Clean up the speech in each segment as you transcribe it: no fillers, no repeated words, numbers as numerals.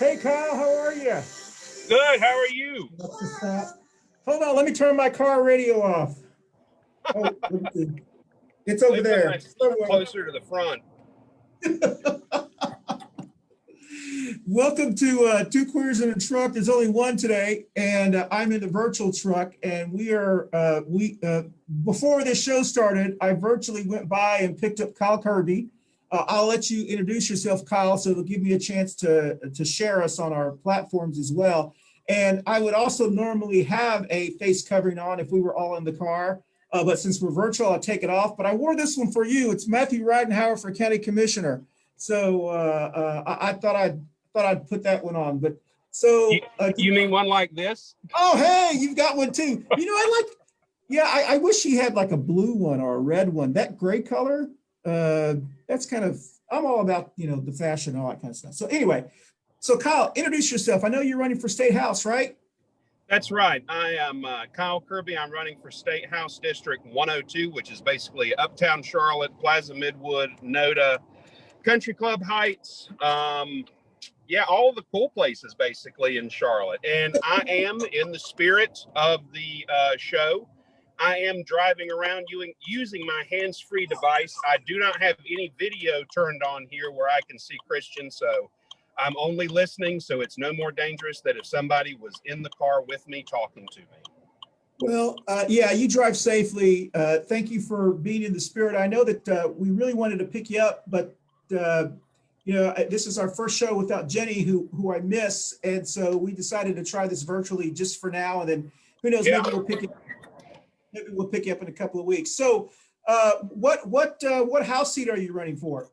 Hey Kyle, how are you? Good. How are you? Hold on, let me turn my car radio off. Oh, it's over They put my there seat somewhere. closer to the front. Welcome to Two Queers in a Truck. There's only one today, and I'm in the virtual truck. And before this show started, I virtually went by and picked up Kyle Kirby. I'll let you introduce yourself, Kyle, so it'll give me a chance to share us on our platforms as well. And I would also normally have a face covering on if we were all in the car. But since we're virtual, I'll take it off. But I wore this one for you. It's Matthew Ridenhour for County Commissioner. So I thought I'd put that one on. But so You mean one like this? Oh, hey, you've got one too. I wish he had like a blue one or a red one. That gray color, that's kind of, I'm all about, the fashion and all that kind of stuff. So anyway, so Kyle, introduce yourself. I know you're running for State House, right? That's right. I am Kyle Kirby. I'm running for State House District 102, which is basically Uptown Charlotte, Plaza Midwood, Noda, Country Club Heights. All the cool places basically in Charlotte. And I am in the spirit of the show. I am driving around using my hands-free device. I do not have any video turned on here where I can see Christian, so I'm only listening, so it's no more dangerous than if somebody was in the car with me talking to me. Well, you drive safely. Thank you for being in the spirit. I know that we really wanted to pick you up, but this is our first show without Jenny, who I miss, and so we decided to try this virtually just for now, and then who knows, maybe we'll pick you up in a couple of weeks. So, what House seat are you running for?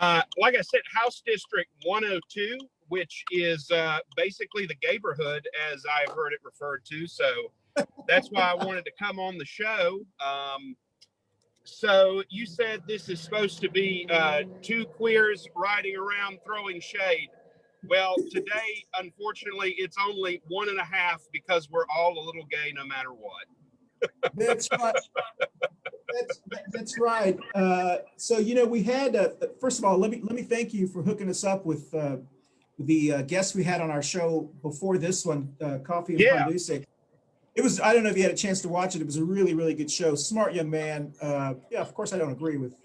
Like I said, House District 102, which is basically the neighborhood, as I've heard it referred to. So that's why I wanted to come on the show. So you said this is supposed to be two queers riding around throwing shade. Well, today, unfortunately, it's only 1.5 because we're all a little gay no matter what. That's right. That's right. So we had first of all, let me thank you for hooking us up with the guests we had on our show before this one, Coffee and Panduce. It was, I don't know if you had a chance to watch it. It was a really, really good show. Smart young man. Of course, I don't agree with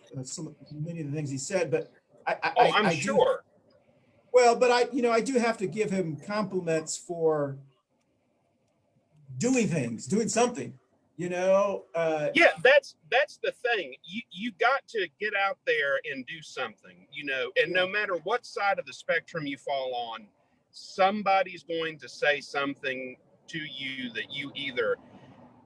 many of the things he said, but I'm sure. But I do have to give him compliments for doing something. That's the thing. You got to get out there and do something. And no matter what side of the spectrum you fall on, somebody's going to say something to you that you either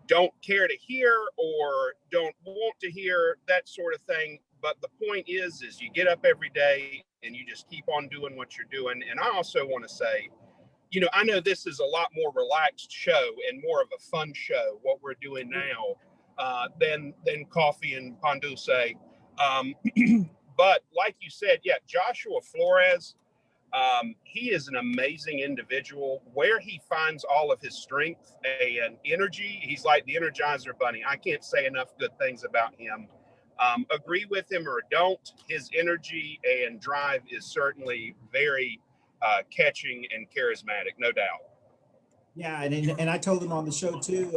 don't care to hear or don't want to hear, that sort of thing. But the point is you get up every day and you just keep on doing what you're doing. And I also want to say, I know this is a lot more relaxed show and more of a fun show, what we're doing now, than Coffee and Panduce. But like you said, Joshua Flores, he is an amazing individual. Where he finds all of his strength and energy, he's like the Energizer Bunny. I can't say enough good things about him. Agree with him or don't, his energy and drive is certainly very catching and charismatic, no doubt. Yeah, and I told him on the show too,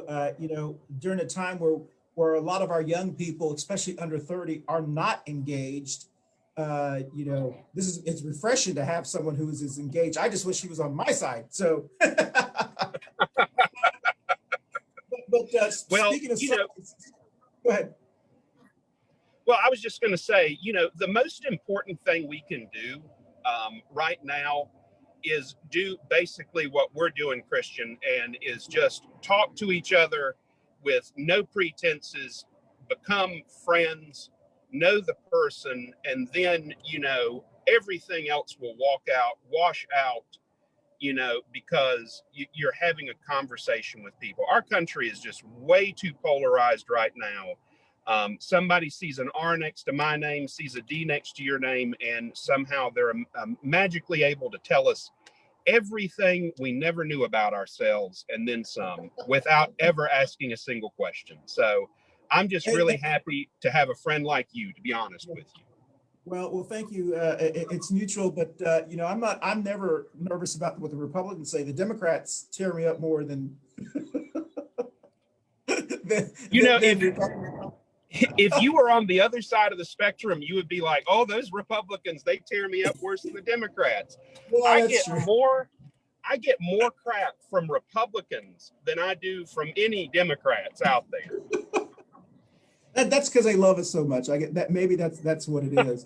during a time where a lot of our young people, especially under 30, are not engaged. It's refreshing to have someone who is as engaged. I just wish he was on my side. So, speaking of, go ahead. Well, I was just going to say, the most important thing we can do right now is do basically what we're doing, Christian, and is just talk to each other with no pretenses, become friends, know the person, and then, everything else will wash out, because you're having a conversation with people. Our country is just way too polarized right now. Somebody sees an R next to my name, sees a D next to your name, and somehow they're magically able to tell us everything we never knew about ourselves and then some without ever asking a single question. So I'm just really happy to have a friend like you, to be honest with you. Well, thank you. It's mutual, but I'm never nervous about what the Republicans say. The Democrats tear me up more than than, You know, than Republicans. if you were on the other side of the spectrum, you would be like, "Oh, those Republicans, they tear me up worse than the Democrats." Well, I that's get true. more I get more crap from Republicans than I do from any Democrats out there. That's because they love us so much. I get that. Maybe that's what it is.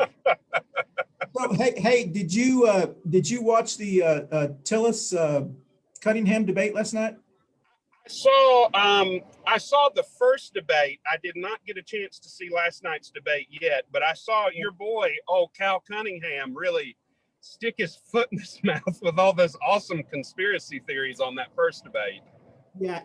So, hey, did you watch the Tillis Cunningham debate last night? I saw the first debate. I did not get a chance to see last night's debate yet, but I saw your boy, Cal Cunningham, really stick his foot in his mouth with all those awesome conspiracy theories on that first debate. Yeah,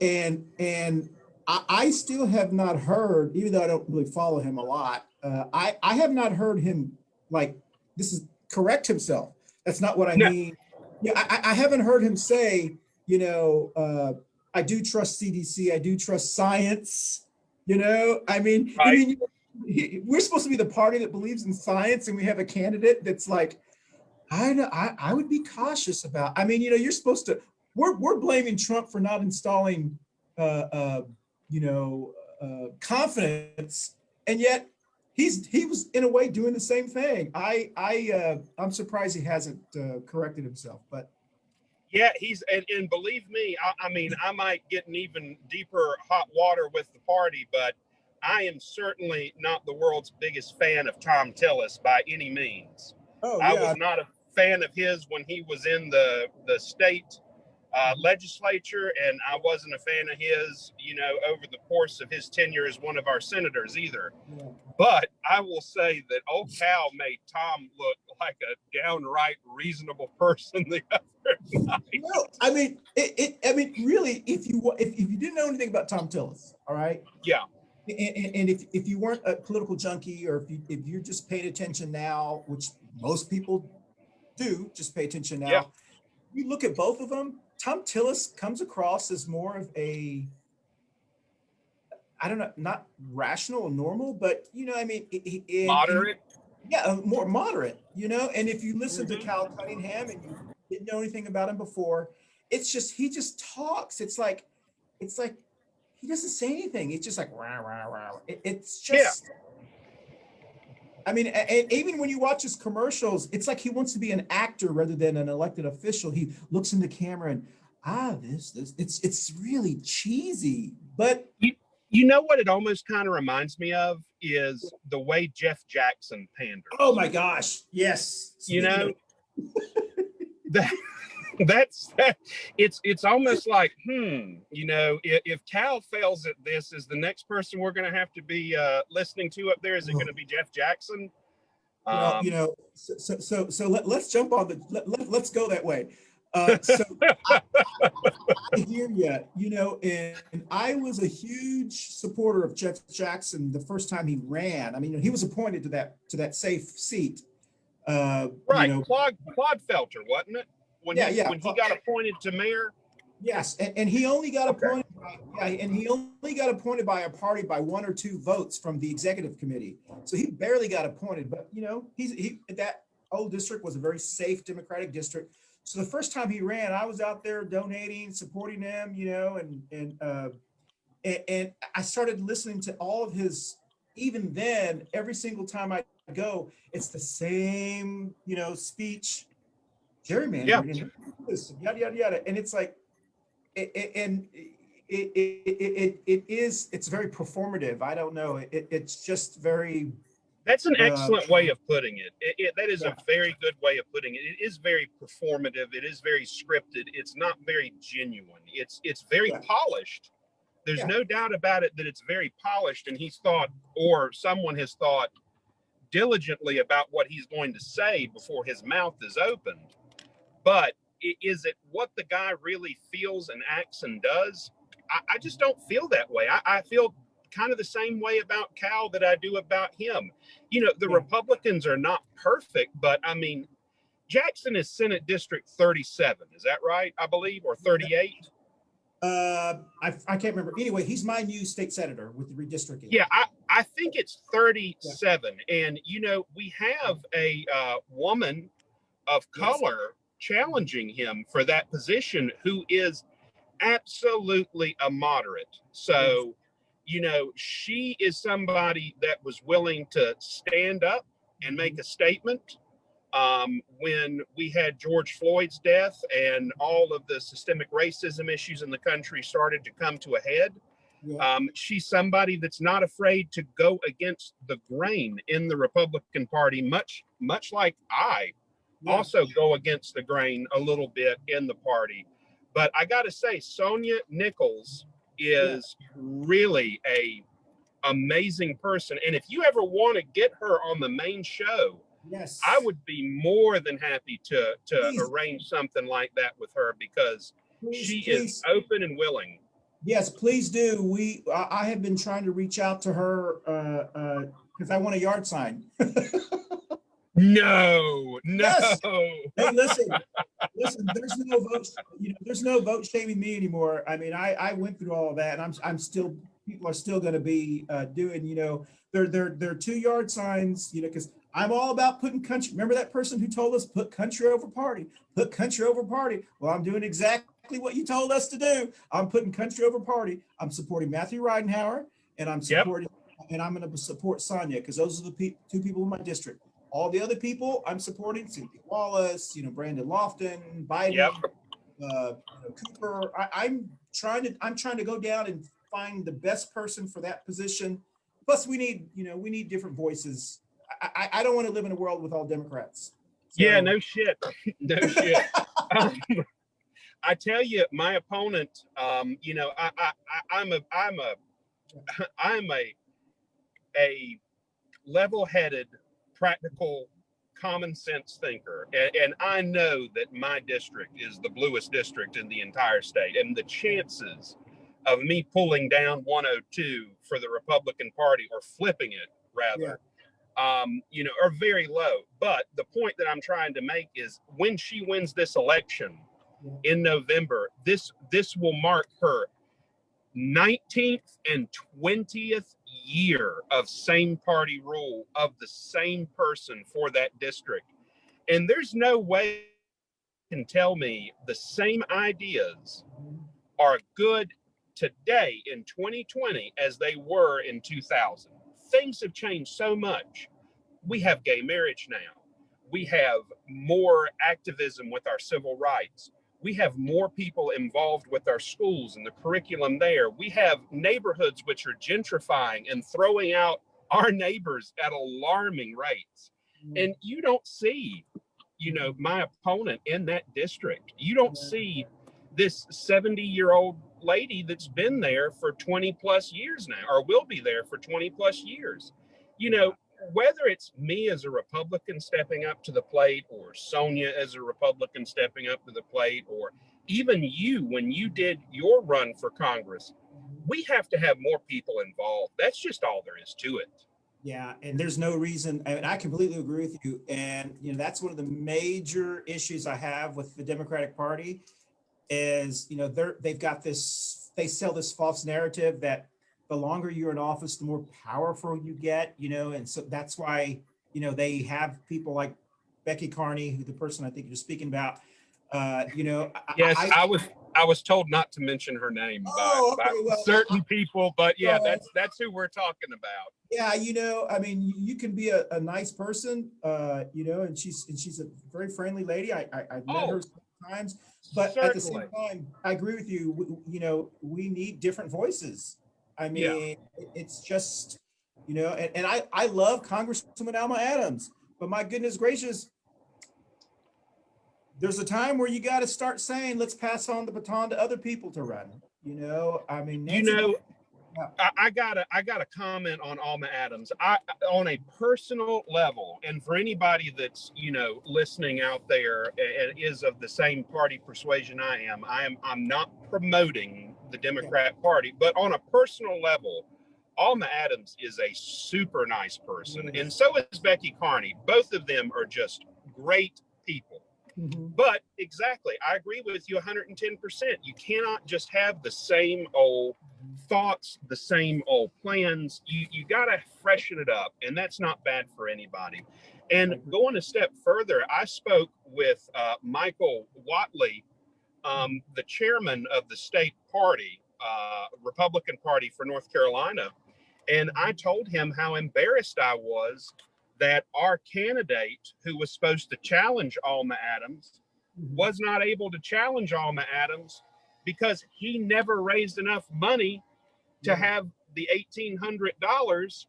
and I still have not heard, even though I don't really follow him a lot. I have not heard him like this is correct himself. That's not what I No, mean. Yeah, I haven't heard him say, I do trust CDC. I do trust science. I right? mean, we're supposed to be the party that believes in science, and we have a candidate that's like, I know I would be cautious about. I mean, you're supposed to. We're blaming Trump for not installing, uh, uh, confidence, and yet he was in a way doing the same thing. I'm surprised he hasn't corrected himself. But Yeah, and believe me, I mean, I might get in even deeper hot water with the party, but I am certainly not the world's biggest fan of Tom Tillis by any means. oh I yeah, was not a fan of his when he was in the state legislature, and I wasn't a fan of his, over the course of his tenure as one of our senators either. yeah. But I will say that old Cal made Tom look like a downright reasonable person the other night. No, I mean I mean, really, if you didn't know anything about Tom Tillis, all right, Yeah, and if you weren't a political junkie, or if you're just paying attention now, which most people do, just pay attention yeah, now. You look at both of them. Tom Tillis comes across as more of a, I don't know, not rational or normal, but I mean, moderate. yeah, more moderate. And if you listen to Mm-hmm. Cal Cunningham and you didn't know anything about him before, it's just he just talks. It's like he doesn't say anything. It's just like rah rah rah. It's Yeah, just. I mean, and even when you watch his commercials, it's like he wants to be an actor rather than an elected official. He looks in the camera and this. It's really cheesy, but you, you know what it almost kind of reminds me of is the way Jeff Jackson oh panders. my gosh, yes. You Speaking know of, that it's almost like if Cal fails at this, is the next person we're going to have to be listening to up there, is it going to be Jeff Jackson? well, um so let's jump on let's go that way. So I, I hear you, and I was a huge supporter of Jeff Jackson the first time he ran. I mean, he was appointed to that safe seat. Uh, you right, know, Claude Felter, wasn't it, when yeah, he yeah. when he got appointed to mayor? Yes, and he only got Okay. appointed and he only got appointed by a party by 1 or 2 votes from the executive committee. So he barely got appointed, but he that old district was a very safe Democratic district. So the first time he ran, I was out there donating, supporting him, and I started listening to all of his. Even then, every single time I go, it's the same, speech, Yeah, gerrymandering, and this, yada yada yada, and it's like and it's very performative. I don't know. It's just very that's an uh excellent way of putting it. That is yeah, a very good way of putting it. It is very performative. It is very scripted. It's not very genuine. It's very yeah, polished. There's yeah, no doubt about it that it's very polished, and he's thought, or someone has thought diligently about what he's going to say before his mouth is opened. But is it what the guy really feels and acts and does? I just don't feel that way. I feel kind of the same way about Cal that I do about him. The yeah. Republicans are not perfect, but I mean, Jackson is Senate District 37. Is that right? I believe, or Yeah, 38? I can't remember. Anyway, he's my new state senator with the redistricting. Yeah, I think it's 37. And, we have a woman of Yes. color challenging him for that position who is absolutely a moderate. So, she is somebody that was willing to stand up and make a statement. When we had George Floyd's death and all of the systemic racism issues in the country started to come to a head, Yeah. she's somebody that's not afraid to go against the grain in the Republican Party, much like I Yeah. also go against the grain a little bit in the party. But I got to say, Sonia Nichols is really a amazing person. And if you ever want to get her on the main show, Yes. I would be more than happy to Please. arrange something like that with her, because she Please. is open and willing. Yes, please do. I have been trying to reach out to her because I want a yard sign. No. Yes. Hey, listen, there's no vote, there's no vote shaming me anymore. I mean, I went through all of that, and I'm still, people are still going to be doing, they're 2 yard signs, because I'm all about putting country. Remember that person who told us put country over party, put country over party. Well, I'm doing exactly what you told us to do. I'm putting country over party. I'm supporting Matthew Ridenhour, and I'm supporting, and I'm going to support Sonia, because those are the two people in my district. All the other people I'm supporting, Cynthia Wallace, Brandon Lofton, Biden, Cooper. I'm trying to go down and find the best person for that position. Plus, we need different voices. I don't want to live in a world with all Democrats. So. Yeah, no shit. No shit. I tell you, my opponent, I'm a level-headed, practical, common sense thinker. And I know that my district is the bluest district in the entire state. And the chances of me pulling down 102 for the Republican Party, or flipping it rather, are very low. But the point that I'm trying to make is, when she wins this election in November, this will mark her 19th and 20th year of same party rule of the same person for that district. And there's no way you can tell me the same ideas are good today in 2020 as they were in 2000. Things have changed so much. We have gay marriage now. We have more activism with our civil rights. We have more people involved with our schools and the curriculum there. We have neighborhoods which are gentrifying and throwing out our neighbors at alarming rates. And you don't see, my opponent in that district. You don't see this 70-year-old lady that's been there for 20 plus years now, or will be there for 20 plus years. Whether it's me as a Republican stepping up to the plate, or Sonia as a Republican stepping up to the plate, or even you when you did your run for Congress, we have to have more people involved. That's just all there is to it. Yeah, and there's no reason, I mean, I completely agree with you. And, that's one of the major issues I have with the Democratic Party is, they've got this, they sell this false narrative that the longer you're in office, the more powerful you get, and so that's why, they have people like Becky Carney, who the person I think you're speaking about, Yes, I was told not to mention her name by certain people, but yeah, that's who we're talking about. Yeah, I mean, you can be a nice person, and she's a very friendly lady. I've met her sometimes, but certainly. At the same time, I agree with you. We need different voices. I mean, it's just, and I love Congresswoman Alma Adams, but my goodness gracious, there's a time where you got to start saying, let's pass on the baton to other people to run. I mean, Nancy, I got a comment on Alma Adams. On a personal level, and for anybody that's listening out there and is of the same party persuasion I'm not promoting the Democrat Party, but on a personal level, Alma Adams is a super nice person, and so is Becky Carney. Both of them are just great people. Mhm. But exactly, I agree with you 110%. You cannot just have the same old thoughts, the same old plans. You got to freshen it up, and that's not bad for anybody. And going a step further, I spoke with Michael Watley, the chairman of the state party, Republican Party for North Carolina. And I told him how embarrassed I was that our candidate, who was supposed to challenge Alma Adams, was not able to challenge Alma Adams because he never raised enough money to have the $1,800,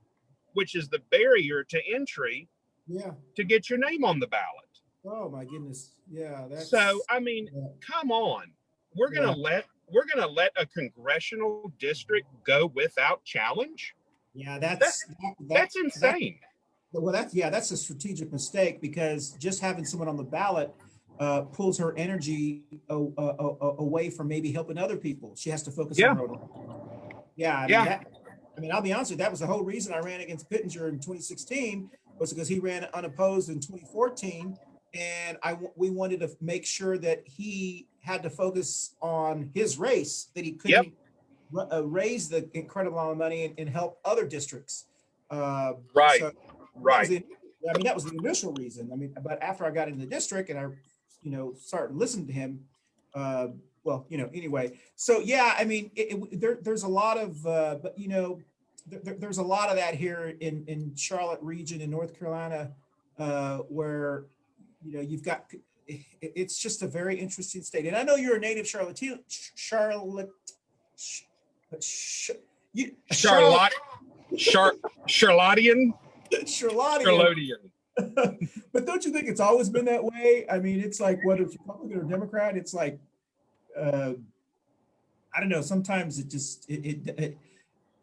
which is the barrier to entry, Yeah. to get your name on the ballot. Oh my goodness. Yeah. That's So, I mean, yeah. come on. We're gonna let a congressional district go without challenge. Yeah, That's insane. well, that's a strategic mistake, because just having someone on the ballot pulls her energy away from maybe helping other people. She has to focus on Yeah. her own. Yeah, I mean, I'll be honest with you, that was the whole reason I ran against Pittenger in 2016, was because he ran unopposed in 2014, and we wanted to make sure that he had to focus on his race, that he couldn't raise the incredible amount of money and help other districts. Right. So Right. that was the initial reason. I mean, but after I got in the district and I, started listening to him, anyway. So yeah, I mean, there's a lot of, there's a lot of that here in Charlotte region in North Carolina, where, you've got, it's just a very interesting state. And I know you're a native Charlottesian, Charlotte. Charlotte, Charlottean. Charlottean. But don't you think it's always been that way? I mean, it's like, whether it's Republican or Democrat, it's like, I don't know. Sometimes it just,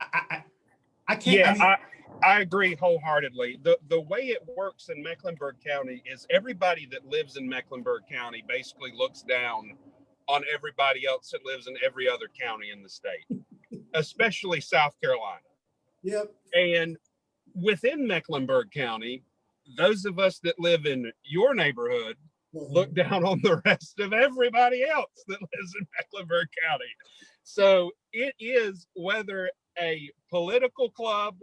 I can't. Yeah, I agree wholeheartedly. The way it works in Mecklenburg County is everybody that lives in Mecklenburg County basically looks down on everybody else that lives in every other county in the state, especially South Carolina. Yep. And within Mecklenburg County, those of us that live in your neighborhood look down on the rest of everybody else that lives in Mecklenburg County. So it is, whether a political club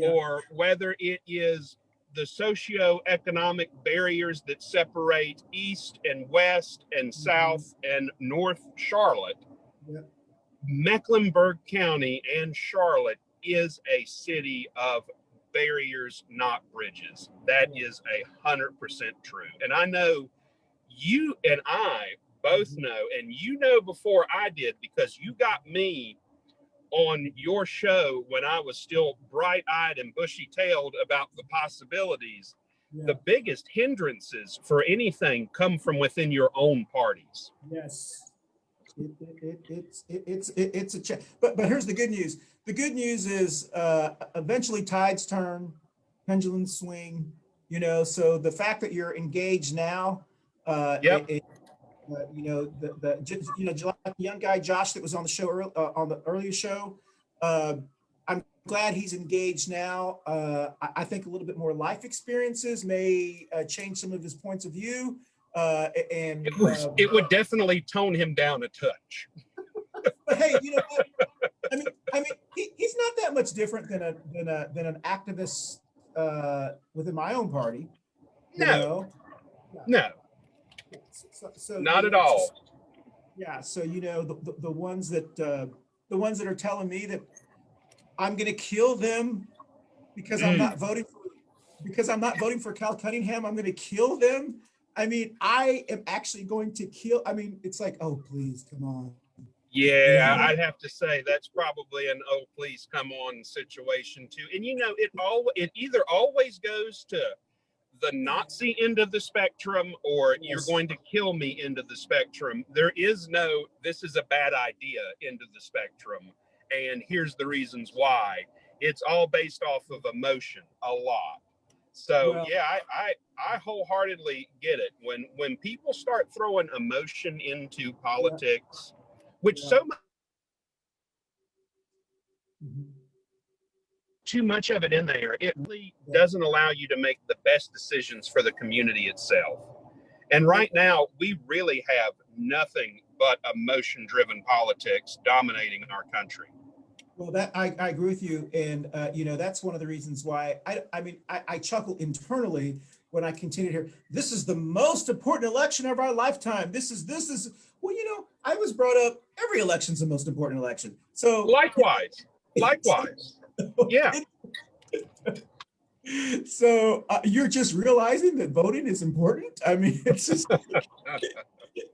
or whether it is the socioeconomic barriers that separate East and West and South and North Charlotte, Mecklenburg County and Charlotte is a city of barriers, not bridges. That is 100% true. And I know you and I both know, and before I did, because you got me on your show when I was still bright-eyed and bushy-tailed about the possibilities. The biggest hindrances for anything come from within your own parties. Yes. It's a check. But here's the good news. The good news is eventually tides turn, pendulums swing, so the fact that you're engaged now, the young guy Josh that was on the show on the earlier show, I'm glad he's engaged now. I think a little bit more life experiences may change some of his points of view, and it would definitely tone him down a touch. But hey, you know what? I mean, he's not that much different than an activist within my own party. No. So not at all. Yeah. So the ones that are telling me that I'm going to kill them because I'm not voting for Cal Cunningham. I'm going to kill them. I mean, I am actually going to kill. I mean, it's like, oh, please, come on. Yeah, I'd have to say that's probably an oh please come on situation too. And it either always goes to the Nazi end of the spectrum or you're going to kill me end of the spectrum. There is no this is a bad idea end of the spectrum. And here's the reasons why. It's all based off of emotion a lot. So I wholeheartedly get it. When people start throwing emotion into politics, which so much too much of it in there, it really doesn't allow you to make the best decisions for the community itself. And right now, we really have nothing but emotion-driven politics dominating our country. Well, that I agree with you, and you know, that's one of the reasons why I chuckle internally when I continue to hear this is the most important election of our lifetime. This is well, you know, I was brought up every election's the most important election. So Likewise, likewise, yeah. So you're just realizing that voting is important. I mean, it's just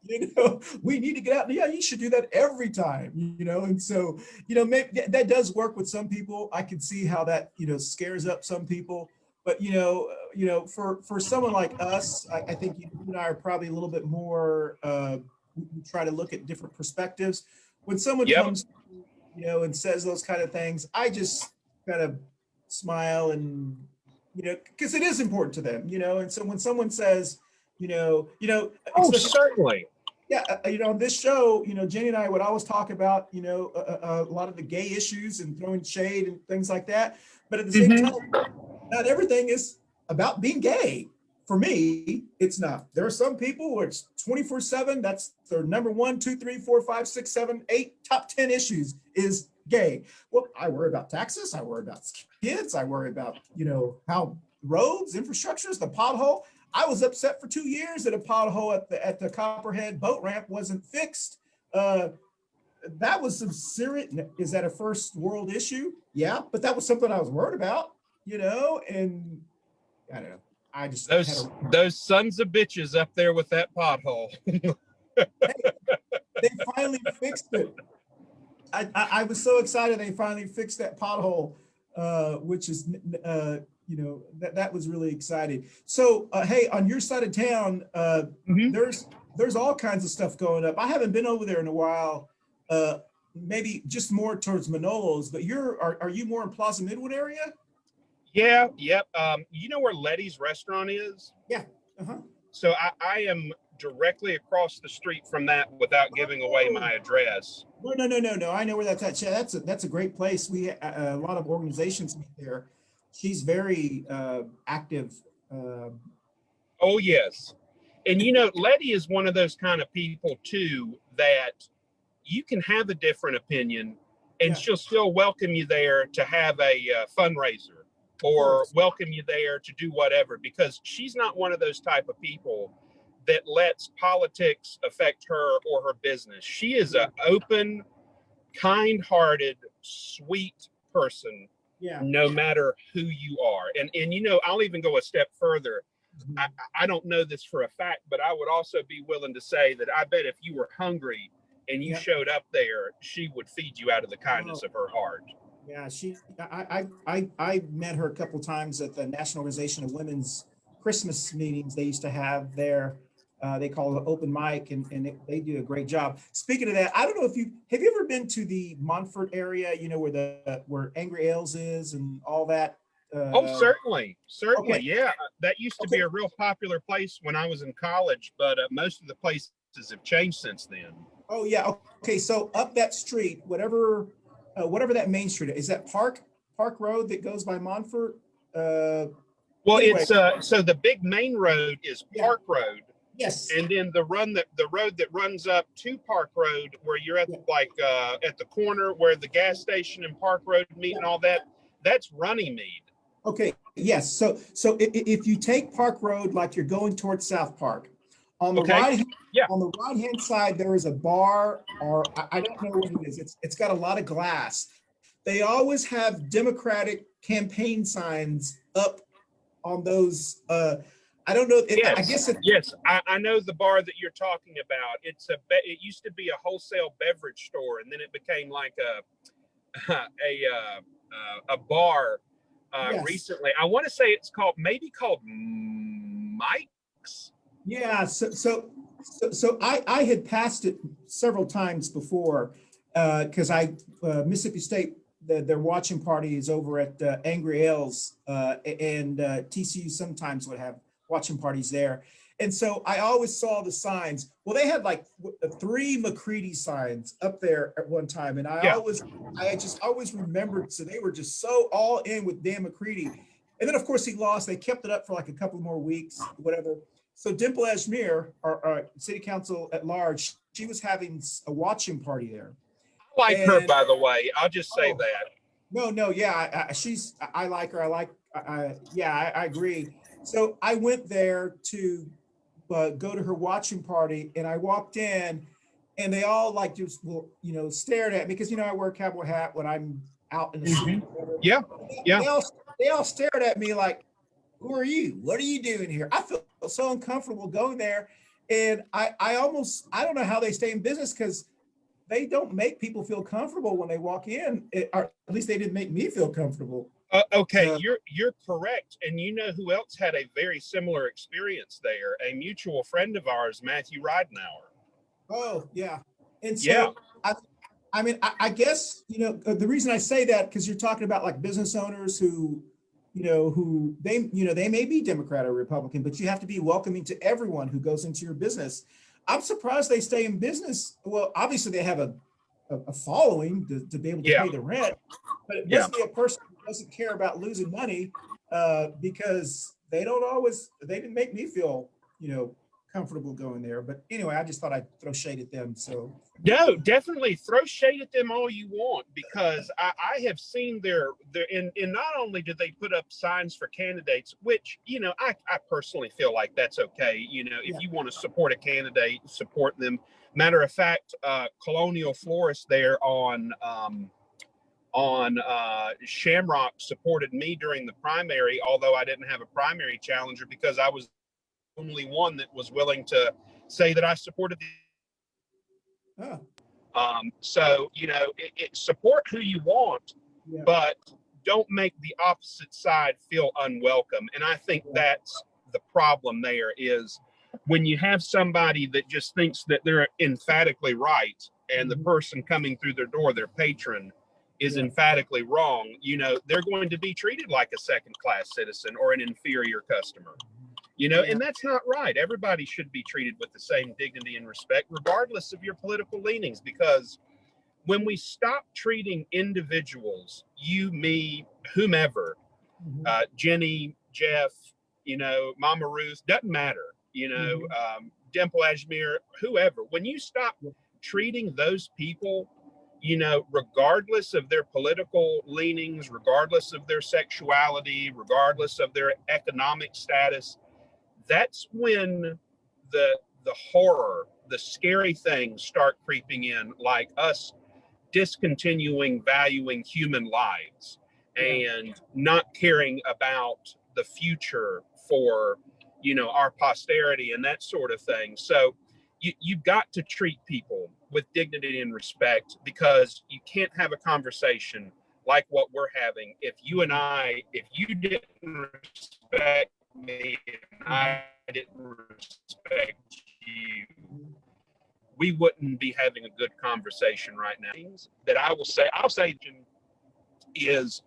you know, we need to get out. Yeah, you should do that every time, you know. And so, you know, maybe that does work with some people. I can see how that, you know, scares up some people. But you know, for someone like us, I think you and I are probably a little bit more. We try to look at different perspectives. When someone Yep. comes, you know, and says those kind of things, I just kind of smile and, you know, because it is important to them, you know. And so when someone says, Oh, especially certainly. yeah, you know, on this show, you know, Jenny and I would always talk about, you know, a lot of the gay issues and throwing shade and things like that. But at the same time, not everything is about being gay. For me, it's not. There are some people where it's 24/7. That's their number one, two, three, four, five, six, seven, eight, top 10 issues is gay. Well, I worry about taxes. I worry about kids. I worry about, you know, how roads, infrastructures, the pothole. I was upset for 2 years that a pothole at the Copperhead boat ramp wasn't fixed. Uh, that was some serious. Is that a first world issue? Yeah, but that was something I was worried about, you know. And I don't know. I just had Those sons of bitches up there with that pothole. they finally fixed it. I was so excited they finally fixed that pothole, which is you know, that was really exciting. So hey, on your side of town, there's all kinds of stuff going up. I haven't been over there in a while. Maybe just more towards Manolos, but are you more in Plaza Midwood area? Yeah, yep. You know where Letty's restaurant is? Yeah. Uh-huh. So I am directly across the street from that without giving away my address. No. I know where that's at. Yeah, that's a great place. We a lot of organizations meet there. She's very active. Oh, yes. And you know, Letty is one of those kind of people too that you can have a different opinion and Yeah. she'll still welcome you there to have a fundraiser or welcome you there to do whatever, because she's not one of those type of people that lets politics affect her or her business. She is an open, kind-hearted, sweet person, Yeah. no matter who you are. And you know, I'll even go a step further. I don't know this for a fact, but I would also be willing to say that I bet if you were hungry and you showed up there, she would feed you out of the kindness of her heart. Yeah, I met her a couple times at the National Organization of Women's Christmas meetings they used to have there. They call it open mic, and they do a great job. Speaking of that, I don't know if have you ever been to the Montfort area, you know, where Angry Ales is and all that? Oh, certainly. Okay. Yeah, that used to be a real popular place when I was in college, but most of the places have changed since then. Oh yeah. Okay. So up that street, whatever that main street is, that Park Road that goes by Montfort. Well, anyway. it's so the big main road is Park Road. Yes. And then the road that runs up to Park Road, where you're at at the corner where the gas station and Park Road meet and all that, that's Runnymede. Okay. Yes. So if you take Park Road like you're going towards South Park, on the on the right hand side there is a bar, or I don't know what it is. It's got a lot of glass. They always have Democratic campaign signs up on those. I don't know. Yes, I guess I know the bar that you're talking about. It used to be a wholesale beverage store, and then it became like a bar recently. I want to say it's called Mike's. Yeah. So I had passed it several times before because Mississippi State. Their watching party is over at Angry Ales, and TCU sometimes would have watching parties there. And so I always saw the signs. Well, they had like 3 McCready signs up there at one time. And I just always remembered. So they were just so all in with Dan McCready. And then of course he lost. They kept it up for like a couple more weeks, whatever. So Dimple Ashmir, our city council at large, she was having a watching party there. I like her, And by the way. I'll just say oh, that. no, yeah, I like her. Yeah, I agree. So I went there to go to her watching party, and I walked in, and they all like just stared at me because I wear a cowboy hat when I'm out in the street. Yeah, yeah. They all stared at me like, "Who are you? What are you doing here?" I feel so uncomfortable going there, and I don't know how they stay in business because they don't make people feel comfortable when they walk in, or at least they didn't make me feel comfortable. Okay, you're correct. And you know who else had a very similar experience there? A mutual friend of ours, Matthew Ridenauer. Oh, yeah. And Yeah, so I mean, I guess, the reason I say that, because you're talking about like business owners who, who they may be Democrat or Republican, but you have to be welcoming to everyone who goes into your business. I'm surprised they stay in business. Well, obviously they have a following to be able to yeah, pay the rent, but it yeah. must be a person who doesn't care about losing money, because they didn't make me feel, comfortable going there. But anyway, I just thought I'd throw shade at them. So No, definitely throw shade at them all you want, because I have seen their and not only did they put up signs for candidates, which I personally feel like that's okay. If yeah. you want to support a candidate, support them. Matter of fact, Colonial Florist there on Shamrock supported me during the primary, although I didn't have a primary challenger because I was the only one that was willing to say that I supported the. Oh, So support who you want, yeah. but don't make the opposite side feel unwelcome. And I think that's the problem there, is when you have somebody that just thinks that they're emphatically right, and the person coming through their door, their patron, is emphatically wrong, they're going to be treated like a second-class citizen or an inferior customer. And that's not right. Everybody should be treated with the same dignity and respect, regardless of your political leanings, because when we stop treating individuals, you, me, whomever, Jenny, Jeff, Mama Ruth, doesn't matter, Dimple Ashmir, whoever, when you stop treating those people, regardless of their political leanings, regardless of their sexuality, regardless of their economic status, that's when the horror, the scary things start creeping in, like us discontinuing valuing human lives and not caring about the future for our posterity and that sort of thing. So you've got to treat people with dignity and respect, because you can't have a conversation like what we're having if you didn't respect me and I didn't respect you, we wouldn't be having a good conversation right now. That I'll say is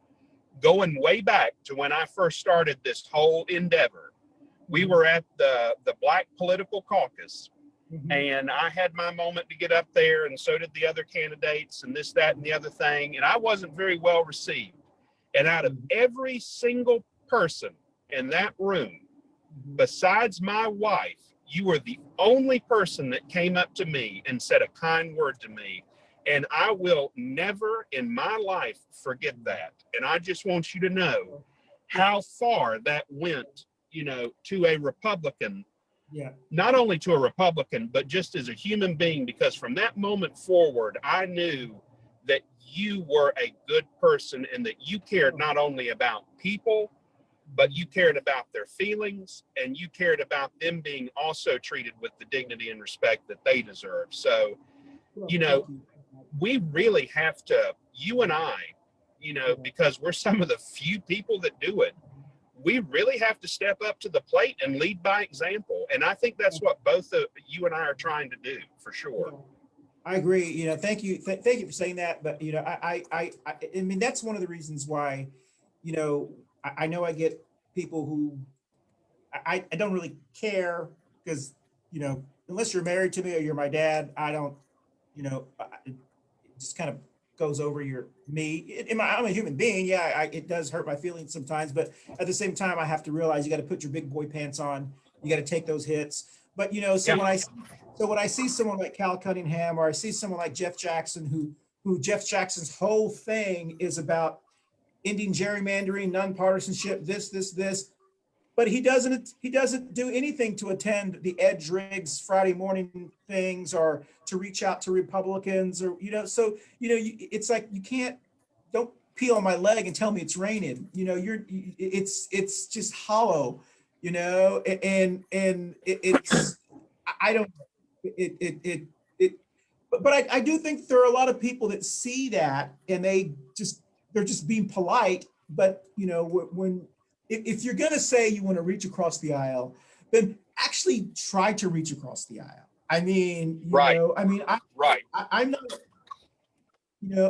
going way back to when I first started this whole endeavor. We were at the Black Political Caucus, and I had my moment to get up there, and so did the other candidates, and this, that, and the other thing, and I wasn't very well received. And out of every single person in that room, besides my wife, you were the only person that came up to me and said a kind word to me. And I will never in my life forget that. And I just want you to know how far that went, to a Republican, not only to a Republican, but just as a human being, because from that moment forward, I knew that you were a good person and that you cared not only about people, but you cared about their feelings, and you cared about them being also treated with the dignity and respect that they deserve. So, we really have to, you and I, because we're some of the few people that do it, we really have to step up to the plate and lead by example. And I think that's what both of you and I are trying to do, for sure. I agree. Thank you. Thank you for saying that. But, I mean, that's one of the reasons why, I know I get people who I don't really care because, unless you're married to me or you're my dad, I don't, it just kind of goes over me. I'm a human being. Yeah, it does hurt my feelings sometimes, but at the same time, I have to realize you got to put your big boy pants on You got to take those hits. But you know, so Yeah. when I see someone like Cal Cunningham, or I see someone like Jeff Jackson, who Jeff Jackson's whole thing is about ending gerrymandering, nonpartisanship, this. But he doesn't do anything to attend the Ed Driggs Friday morning things, or to reach out to Republicans, or so it's like, don't pee on my leg and tell me it's raining. It's just hollow, and it's I don't it but I do think there are a lot of people that see that, and they're just being polite. But when if you're going to say you want to reach across the aisle, then actually try to reach across the aisle. I mean, Right. I'm not,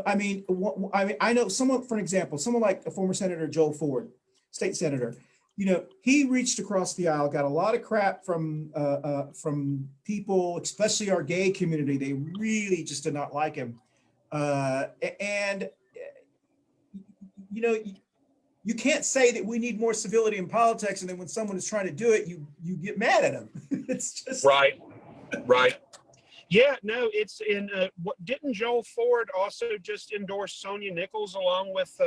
I know someone, for example, someone like a former Senator Joel Ford, state senator. He reached across the aisle, got a lot of crap from people, especially our gay community. They really just did not like him, and you can't say that we need more civility in politics, and then when someone is trying to do it, you get mad at them. It's just right. Yeah, no, it's in. Didn't Joel Ford also just endorse Sonia Nichols along with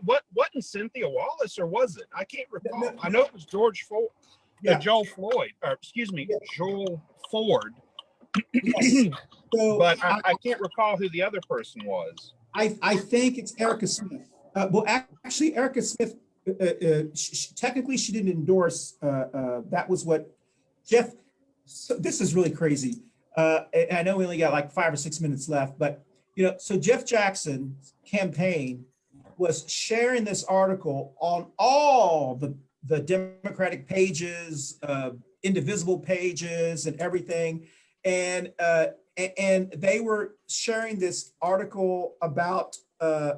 wasn't Cynthia Wallace, or was it? I can't recall. No. I know it was George Ford, Yeah. Joel Floyd, or excuse me, Yeah. Joel Ford. Yes. So But I can't recall who the other person was. I think it's Erica Smith. Well, actually, Erica Smith, technically, she didn't endorse. That was what Jeff. So this is really crazy. And I know we only got like 5 or 6 minutes left, but so Jeff Jackson's campaign was sharing this article on all the Democratic pages, indivisible pages, and everything, and they were sharing this article about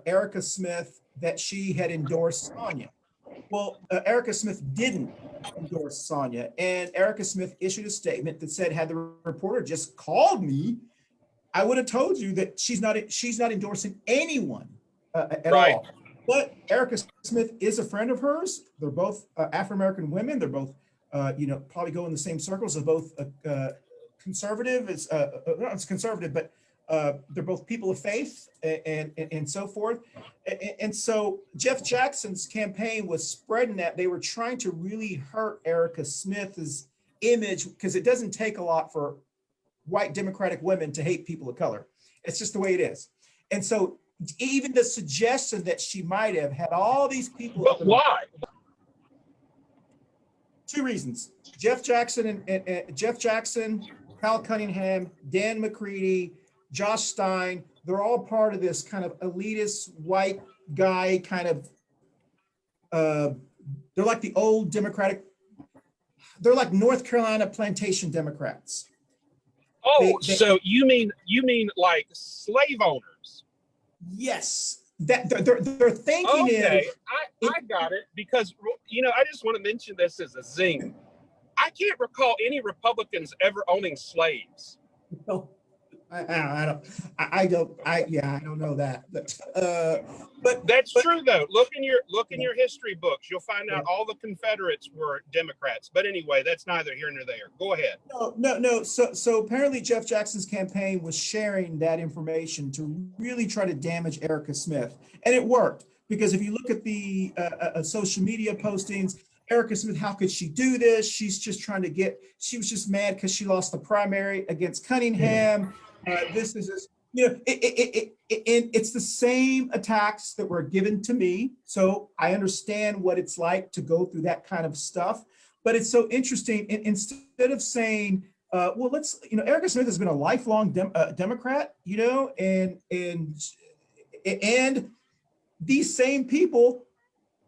Erica Smith, that she had endorsed Sonia. Well, Erica Smith didn't endorse Sonia, and Erica Smith issued a statement that said, had the reporter just called me, I would have told you that she's not endorsing anyone at Right. all. But Erica Smith is a friend of hers. They're both Afro-American women. They're both, probably go in the same circles. They're both conservative. It's not conservative, but they're both people of faith, and so forth. And so Jeff Jackson's campaign was spreading that. They were trying to really hurt Erica Smith's image, because it doesn't take a lot for white Democratic women to hate people of color. It's just the way it is. And so even the suggestion that she might have had all these people. But why? 2 reasons. Jeff Jackson and Jeff Jackson, Cal Cunningham, Dan McCready, Josh Stein, they're all part of this kind of elitist white guy kind of, they're like the old Democratic, they're like North Carolina plantation Democrats. Oh, so you mean like slave owners? Yes. That their thinking okay. is. I got it, because I just want to mention this as a zing. I can't recall any Republicans ever owning slaves. No, I don't know that, but That's true though. Look in your history books. You'll find out all the Confederates were Democrats. But anyway, that's neither here nor there. Go ahead. No. So apparently Jeff Jackson's campaign was sharing that information to really try to damage Erica Smith, and it worked, because if you look at the social media postings, Erica Smith, how could she do this? She's just trying to she was just mad because she lost the primary against Cunningham. This is, it's the same attacks that were given to me. So I understand what it's like to go through that kind of stuff. But it's so interesting. Instead of saying, well, Erica Smith has been a lifelong Democrat, and these same people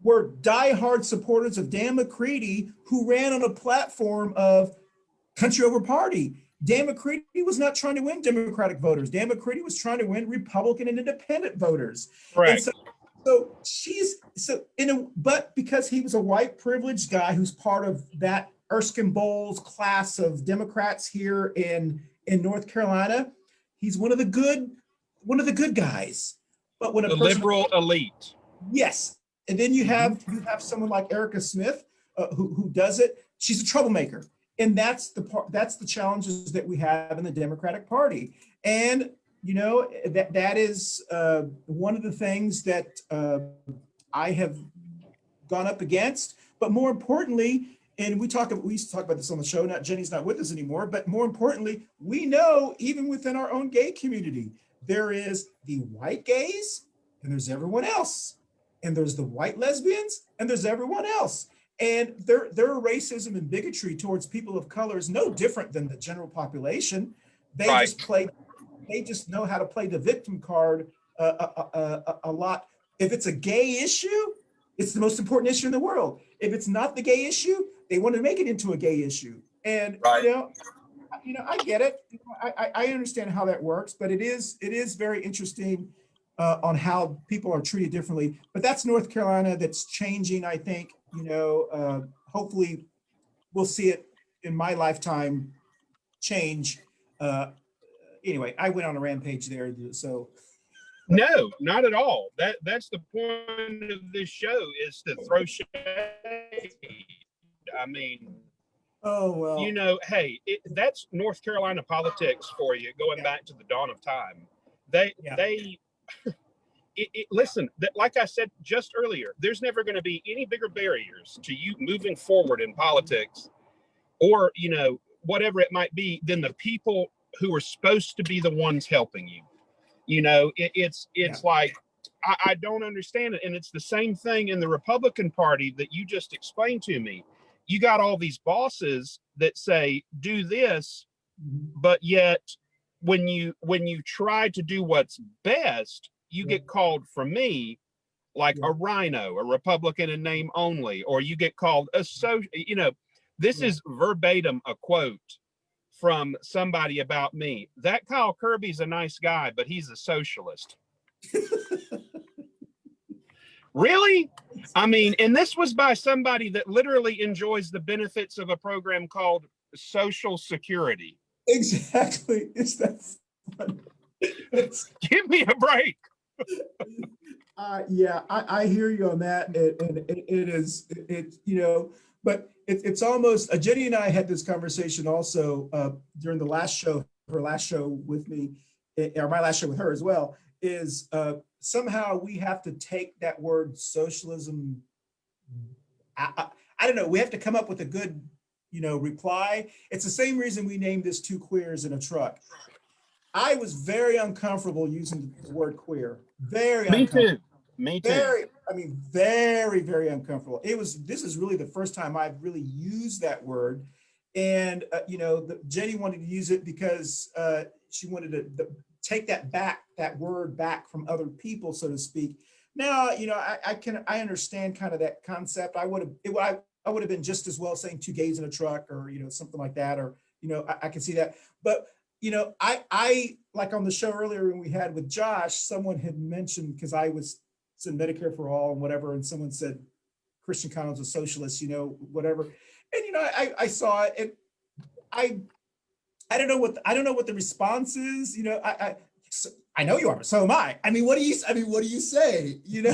were diehard supporters of Dan McCready, who ran on a platform of country over party. Dan McCready was not trying to win Democratic voters. Dan McCready was trying to win Republican and independent voters. Right. And but because he was a white privileged guy who's part of that Erskine Bowles class of Democrats here in North Carolina, he's one of the good guys. But when the liberal elite. Yes. And then you have someone like Erica Smith, who does it, she's a troublemaker. And that's the part, that's the challenges that we have in the Democratic Party. And, you know, that is one of the things that I have gone up against. But more importantly, and we used to talk about this on the show, not Jenny's not with us anymore, but more importantly, we know even within our own gay community, there is the white gays and there's everyone else. And there's the white lesbians and there's everyone else. And their racism and bigotry towards people of color is no different than the general population. They Right. they just know how to play the victim card a lot. If it's a gay issue, it's the most important issue in the world. If it's not the gay issue, they want to make it into a gay issue. And Right. you know, I get it. I understand how that works, but it is very interesting on how people are treated differently. But that's North Carolina. That's changing, I think. You know, hopefully we'll see it in my lifetime change. Anyway, I went on a rampage there, so. No, not at all. That's the point of this show, is to throw shade. I mean, Oh, well. you know, hey, that's North Carolina politics for you, going Yeah. back to the dawn of time. Yeah. Listen, like I said just earlier, there's never going to be any bigger barriers to you moving forward in politics, or, you know, whatever it might be, than the people who are supposed to be the ones helping you. You know, it's like, I don't understand it. And it's the same thing in the Republican Party that you just explained to me. You got all these bosses that say, do this, but yet when you try to do what's best, you get called, from me, like a rhino, a Republican in name only, or you get called a you know, this is verbatim a quote from somebody about me. That Kyle Kirby's a nice guy, but he's a socialist. Really? I mean, and this was by somebody that literally enjoys the benefits of a program called Social Security. Exactly. It's that funny. Give me a break. Yeah, I hear you on that. And it is, you know, but it's almost, Jenny and I had this conversation also during the last show, her last show with me, or my last show with her as well, is somehow we have to take that word socialism. I don't know, we have to come up with a good, you know, reply. It's the same reason we named this Two Queers in a Truck. I was very uncomfortable using the word queer. Very uncomfortable. Me too. Very, very uncomfortable. This is really the first time I've really used that word. And, you know, Jenny wanted to use it because she wanted to take that word back from other people, so to speak. Now, you know, I understand kind of that concept. I would have been just as well saying two gays in a truck, or, you know, something like that, or, you know, I can see that. But, you know, I like on the show earlier when we had with Josh, someone had mentioned, because I was in Medicare for All and whatever, and someone said Christian Collins was a socialist, you know, whatever. And, you know, I saw it, and I don't know what the response is. You know, I know you are, but so am I. I mean, what do you say? You know,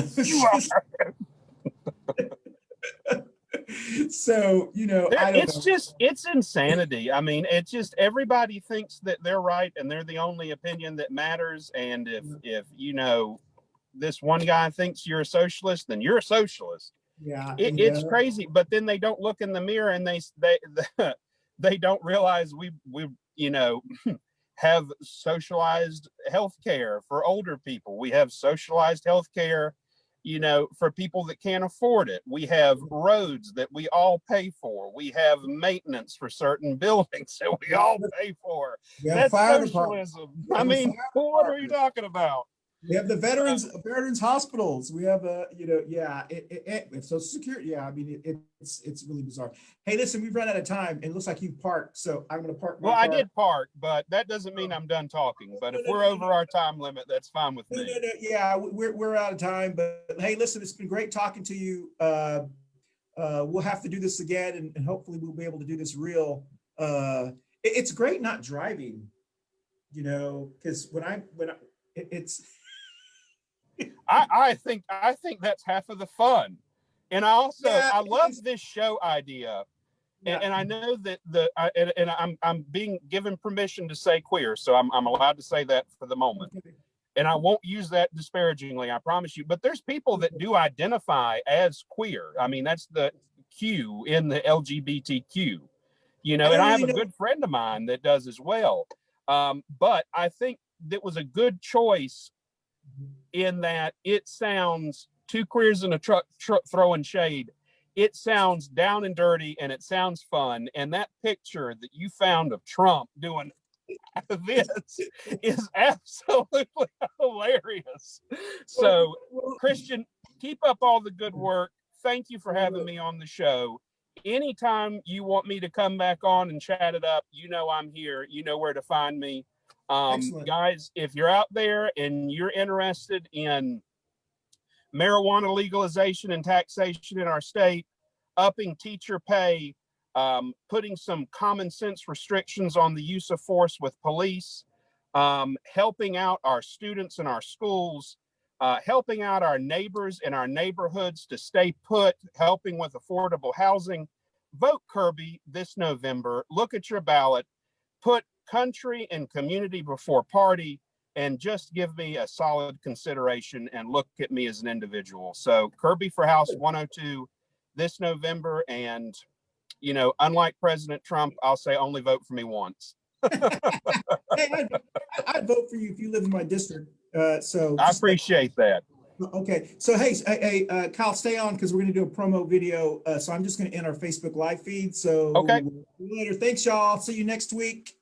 so, you know, I don't know. It's insanity. I mean, it's just, everybody thinks that they're right and they're the only opinion that matters. And if you know, this one guy thinks you're a socialist, then you're a socialist. Yeah, it's crazy. But then they don't look in the mirror and they don't realize we you know, have socialized healthcare for older people. We have socialized healthcare, you know, for people that can't afford it. We have roads that we all pay for. We have maintenance for certain buildings that we all pay for. That's socialism. I mean, what are you talking about? We have the veterans hospitals. We have you know, yeah, with Social Security. Yeah, I mean, it's really bizarre. Hey, listen, we've run out of time, and it looks like you've parked, so I'm going to park. Well, I did park, but that doesn't mean I'm done talking. But if we're over our time limit, that's fine with me. Yeah, we're out of time. But hey, listen, it's been great talking to you. We'll have to do this again, and hopefully we'll be able to do this real. It's great not driving, you know, because it's. I think that's half of the fun. And I also, Yeah, I love this show idea. yeah. And I know that I'm being given permission to say queer, so I'm allowed to say that for the moment. Okay. And I won't use that disparagingly, I promise you. But there's people that do identify as queer. I mean, that's the Q in the LGBTQ, you know, I and don't I have really a know. good friend of mine that does as well. But I think that was a good choice in that it sounds two queers in a truck throwing shade. It sounds down and dirty and it sounds fun. And that picture that you found of Trump doing this is absolutely hilarious. So, Christian, keep up all the good work. Thank you for having me on the show. Anytime you want me to come back on and chat it up, you know I'm here. You know where to find me. Excellent. Guys, if you're out there and you're interested in marijuana legalization and taxation in our state, upping teacher pay, putting some common sense restrictions on the use of force with police, helping out our students in our schools, helping out our neighbors in our neighborhoods to stay put, helping with affordable housing. Vote Kirby this November. Look at your ballot. Put country and community before party, and just give me a solid consideration and look at me as an individual. So Kirby for House 102 this November. And, you know, unlike President Trump, I'll say only vote for me once. Hey, I'd vote for you if you live in my district. So I appreciate that. Okay. So, hey, Kyle, stay on because we're going to do a promo video. So I'm just going to end our Facebook live feed. So Okay. later. Thanks, y'all. See you next week.